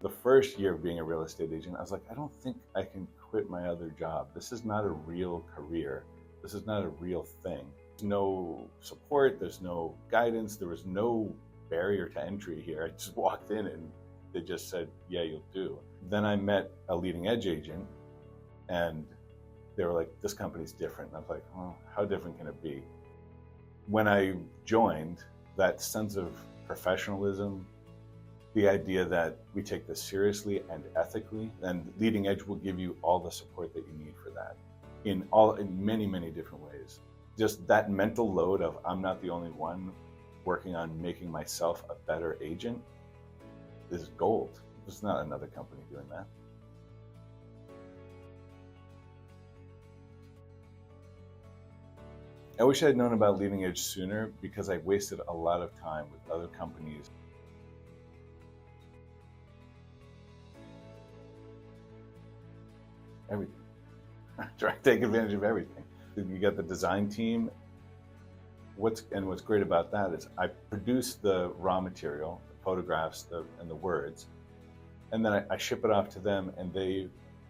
The first year of being a real estate agent, I was like, I don't think I can quit my other job. This is not a real career. This is not a real thing. There's no support, there's no guidance, there was no barrier to entry here. I just walked in and they just said, yeah, you'll do. Then I met a leading edge agent and they were like, this company's different. And I was like, well, how different can it be? When I joined, that sense of professionalism, the idea that we take this seriously and ethically, and Leading Edge will give you all the support that you need for that in many, many different ways. Just that mental load of I'm not the only one working on making myself a better agent is gold. There's not another company doing that. I wish I had known about Leading Edge sooner because I wasted a lot of time with other companies. Everything. Try to take advantage of everything. You got the design team. What's great about that is I produce the raw material, the photographs, and the words, and then I ship it off to them, and they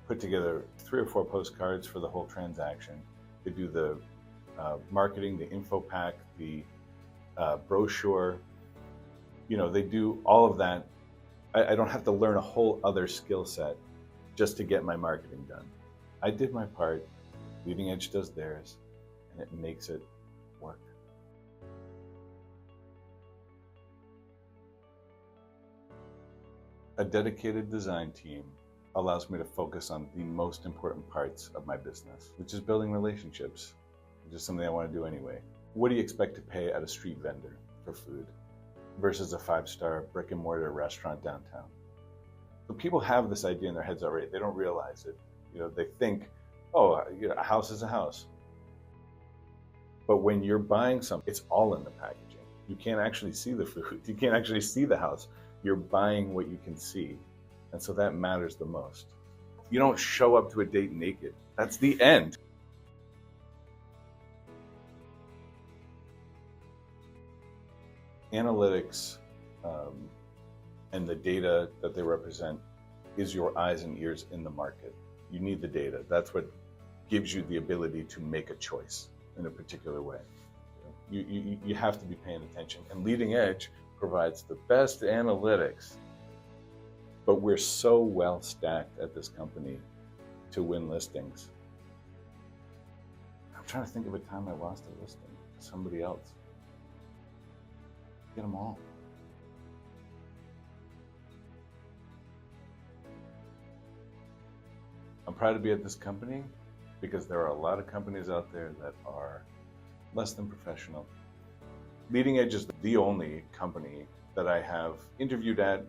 put together 3 or 4 postcards for the whole transaction. They do the marketing, the info pack, the brochure. You know, they do all of that. I don't have to learn a whole other skill set just to get my marketing done. I did my part, Leading Edge does theirs, and it makes it work. A dedicated design team allows me to focus on the most important parts of my business, which is building relationships, which is something I want to do anyway. What do you expect to pay at a street vendor for food versus a 5-star brick and mortar restaurant downtown? So people have this idea in their heads already. They don't realize it. You know, they think, oh, you know, a house is a house. But when you're buying something, it's all in the packaging. You can't actually see the food. You can't actually see the house. You're buying what you can see. And so that matters the most. You don't show up to a date naked. That's the end. Analytics and the data that they represent is your eyes and ears in the market. You need the data. That's what gives you the ability to make a choice in a particular way. You have to be paying attention. And Leading Edge provides the best analytics. But we're so well stacked at this company to win listings. I'm trying to think of a time I lost a listing to somebody else. Get them all. I'm proud to be at this company because there are a lot of companies out there that are less than professional. Leading Edge is the only company that I have interviewed at,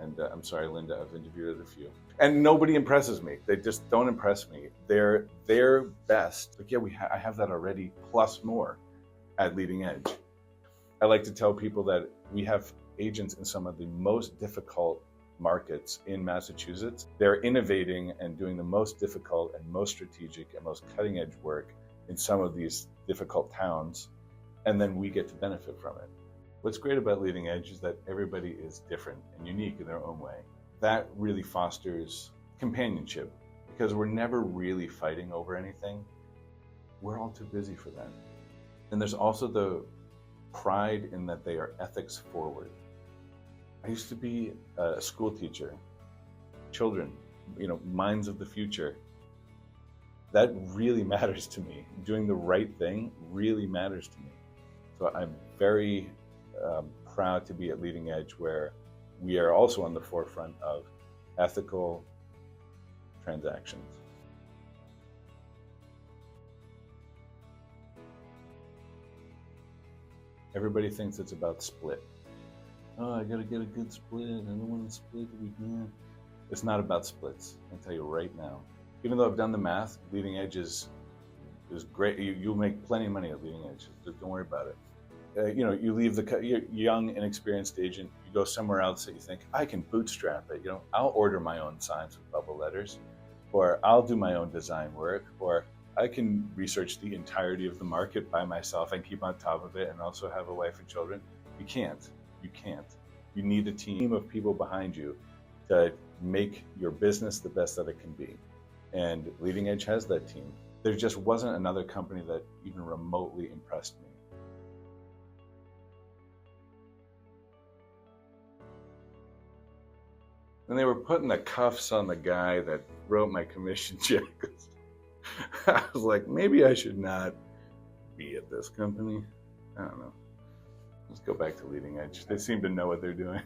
and I'm sorry, Linda, I've interviewed at a few. And nobody impresses me. They just don't impress me. They're their best. Like, yeah, I have that already, plus more at Leading Edge. I like to tell people that we have agents in some of the most difficult markets in Massachusetts. They're innovating and doing the most difficult and most strategic and most cutting edge work in some of these difficult towns, and then we get to benefit from it. What's great about Leading Edge is that everybody is different and unique in their own way. That really fosters companionship because we're never really fighting over anything. We're all too busy for that. And there's also the pride in that they are ethics forward. I used to be a school teacher, children, you know, minds of the future. That really matters to me. Doing the right thing really matters to me. So I'm very proud to be at Leading Edge, where we are also on the forefront of ethical transactions. Everybody thinks it's about split. Oh, I gotta get a good split. I don't want to split it again. It's not about splits. I can tell you right now. Even though I've done the math, Leading Edge is great. You'll make plenty of money at Leading Edge. Don't worry about it. You know, you leave you're young, inexperienced agent. You go somewhere else that you think I can bootstrap it. You know, I'll order my own signs with bubble letters, or I'll do my own design work, or I can research the entirety of the market by myself and keep on top of it, and also have a wife and children. You can't. You can't. You need a team of people behind you to make your business the best that it can be. And Leading Edge has that team. There just wasn't another company that even remotely impressed me. And they were putting the cuffs on the guy that wrote my commission check. I was like, maybe I should not be at this company. I don't know. Let's go back to Leading Edge. They seem to know what they're doing.